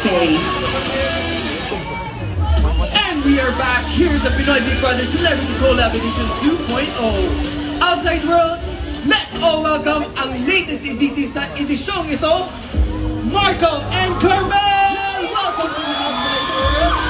Okay. And we are back. Here's the Pinoy Big Brother Celebrity Collab Edition 2.0. Outside world, let's all welcome ang latest invitees sa edisyong ito, Marco and Carmel! Welcome to the outside world!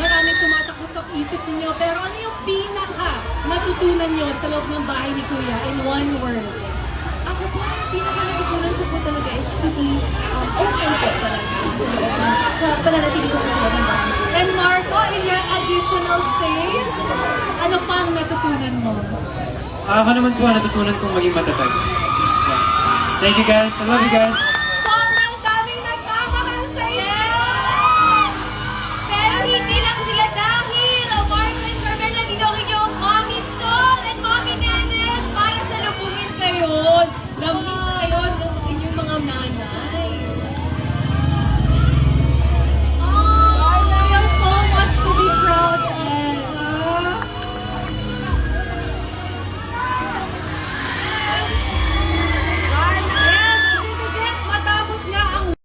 Maraming tumatakbo sa isip niyo, pero ano yung pinaka natutunan niyo sa loob ng bahay ni Kuya in one word? Ako po, ang pinaka natutunan ko po talaga is to be open po talaga. Sa pananatili ko po sa loob ng bahay. And Marco, in your additional say, ano pa ang natutunan mo? Ako naman po, natutunan kong maging matatag. Yeah. Thank you guys. I love you guys.